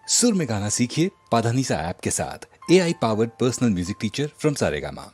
सुर में गाना सीखिए पाधानीसा ऐप के साथ। AI powered personal music teacher from Saregama.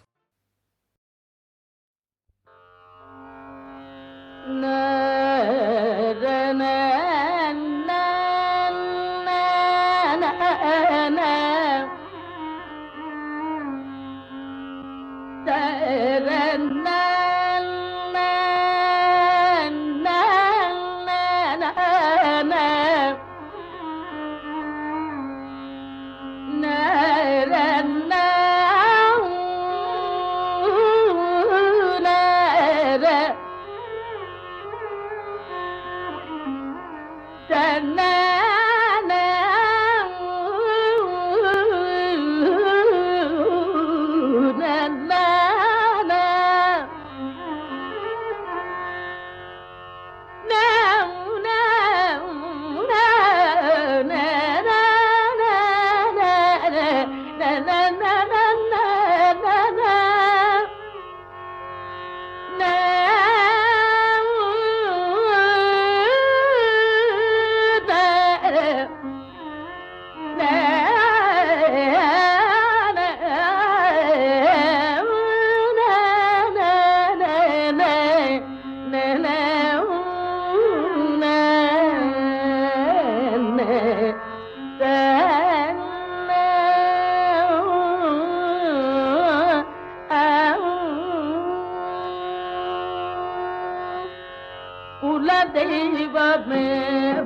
தெய்வமே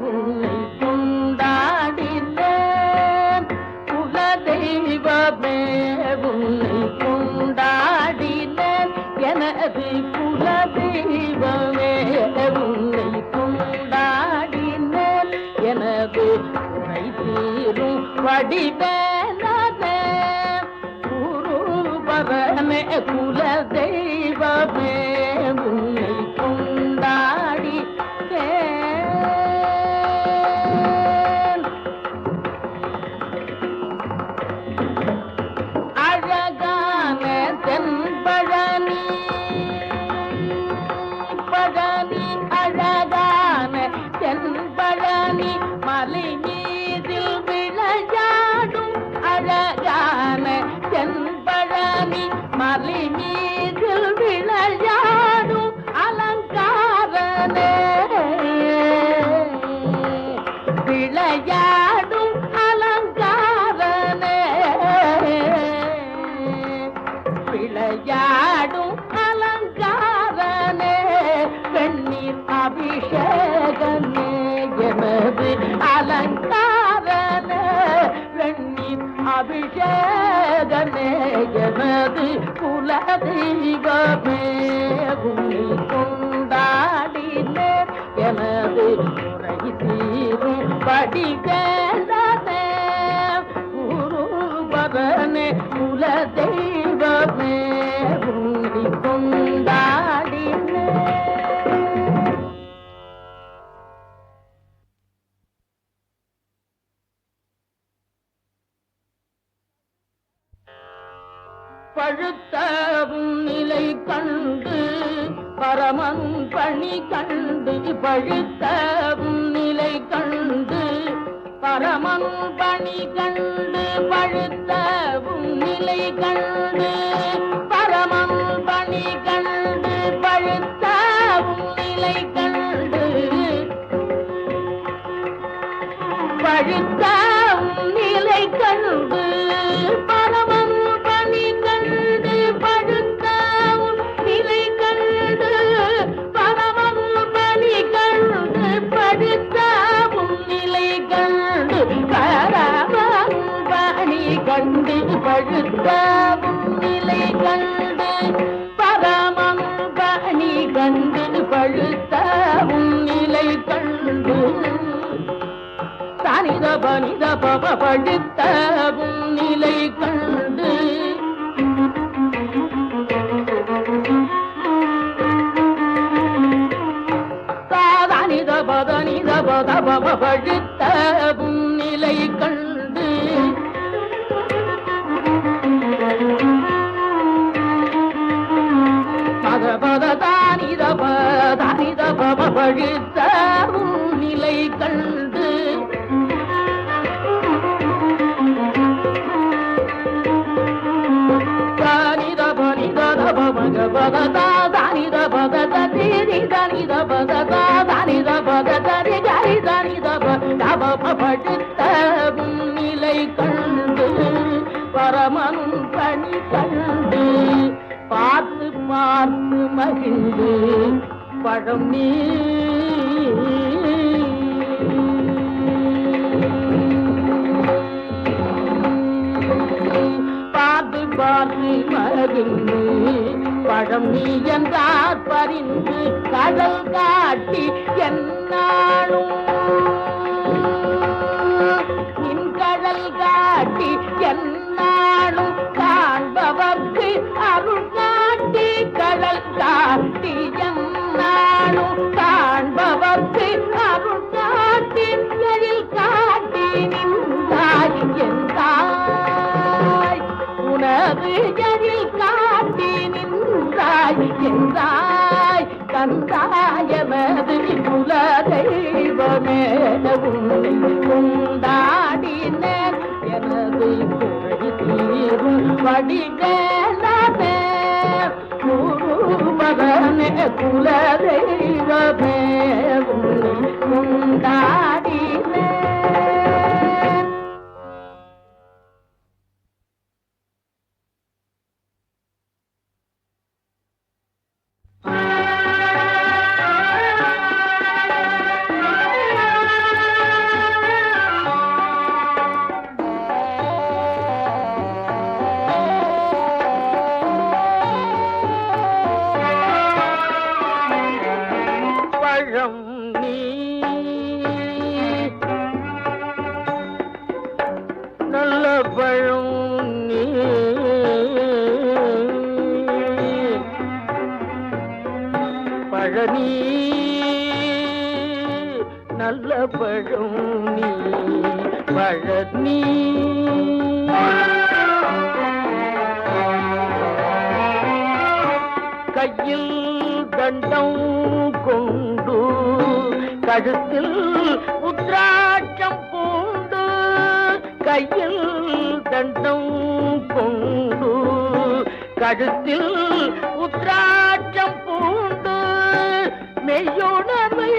உன்னை கொண்டாடினேன், குல தெய்வமே உன்னை கொண்டாடினேன், எனது குல தெய்வமே உன்னை கொண்டாடினேன், எனது குறை தீரும் வடிவேனே குருபரனே குல தெய்வமே உன்னை கொண்டாடி அழகான தென்பழனி பழனி அழகான தென்பழனி மலை மீதில் விளையாடும் அழகான தென்பழனி மலை மீதில் விளையாடும் அலங்காரனே விளையாடும் அலங்காரனே விளையாடும் அலங்காரனே வெண்ணீர் அபிஷேகமே எனது அலங்காரனே வெண்ணீர் அபிஷேகமே எனது குல தெய்வமே உன்னை கொண்டாடினேன், எனது குறை தீரும் வடிவேலனே குருபரனே குல தெய்வமே உன்னை கொண்டாடினேன். பழுத்தவும் நிலை கண்டு பரமன் பணி கண்டு பழுத்தவும் நிலை கண்டு பரமன் பணி கண்டு பழுத்தவும் நிலை கண்டு பரமன் பணி கண்டு பழுத்தவும் நிலை கண்டு பழுத்தவும் நிலை கண்டு பரமன் பணி கண்டு பழுத்தவும் நிலை கண்டு பரமன் பணி கண்டு பழுத்தவும் நிலை கண்டு பரமன் பணி கண்டு பழுத்தவும் நிலை கண்டு பரமன் பணி கண்டு பழுத்தவும் நிலை கண்டு தனித பனித பப பழுத்தவும் நிலை கண்டு சாதனித பதனித பத பப பழுத்தவும் நிலை கண்டு பத பத தானித பதனித பப பழுத்தவும் நிலை கண்டு பழுத்த நிலை கண்டு பரமனும் பணி கண்டு பார்த்து பார்த்து மகிழ்ந்து பழம் நீ பார்த்து பார்த்து மகிழ்ந்து பழம் நீ என்றார் பறிந்து கடல் காட்டி என்னாலும் நின் கடல் காட்டி என்னாலும் காண்பவர்க்கு அருள் காட்டி கடல் காட்டி என்னாலும் காண்பவர்க்கு அருள் காட்டி எழில் காட்டி நின்றாய் என்றாய் உனது எழில் காட்டி நின்றாய் என்றாய் கந்தாயமது குல தெய்வமே உன்னை கொண்டாடினேன் எனது குறை தீரும் படிகளே குருபதனே குல தெய்வமே உன்னை கொண்டாடினேன். பழம் நீ நல்ல பழம் நீ பழனி நல்ல பழம் நீ பழனி கையில் தண்டம் கொண்டு கழுத்தில் உத்ராட்சம் பூண்டு கையில் தண்டம் கொண்டு கழுத்தில் உத்ராட்சம் பூண்டு மெய்யுணர்வை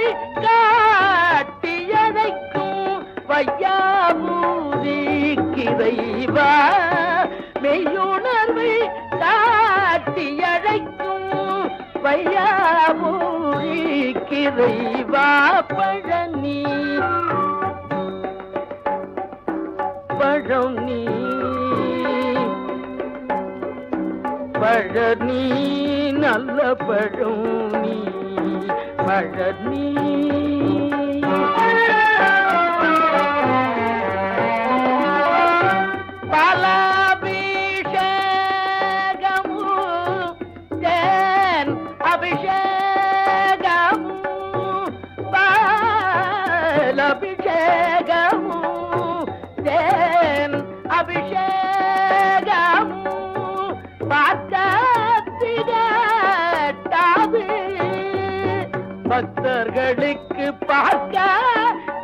காட்டியதைக்கும் வையாபூரி கிரைவா மெய்யுணர்வை காட்டியழைக்கும் வையாபூரி கிரைவா பழனி பழனி பழனி நல்ல பழனி பழனி பாலாபிஷேகமு தேன் அபிஷேகமு பாலாபிஷேகமு தேன் அபிஷேகமு பார்க்காது பக்தர்களுக்கு பார்க்க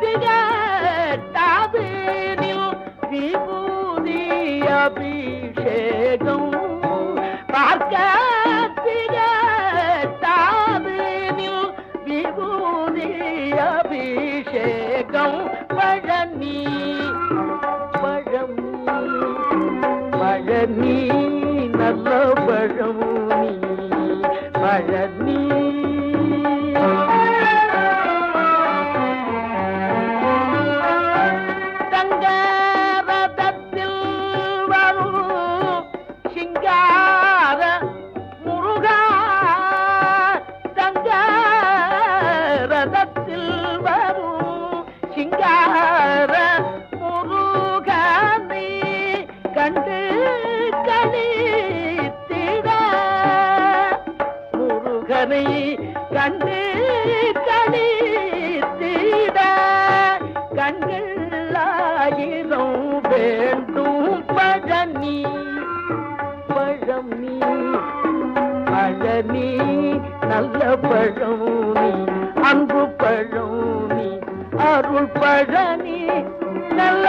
திகட்டாது விபூதி அபிஷேகம் பார்க்க திகட்டாது விபூதி அபிஷேகம் பழனி பழனி பழனி நல்ல பழனி பழனி தங்கரதத்தில் வரும் சிங்கார முருகா தங்கரதத்தில் வரும் சிங்கார முருகனை கண்டு கணித்திட முருகனை கண்டு கணித்திட கண்களாயிரம் வேண்டும் பழனி பழனி பழனி நல்ல பழனி அன்பு பழனி அருள் பழனி நல்ல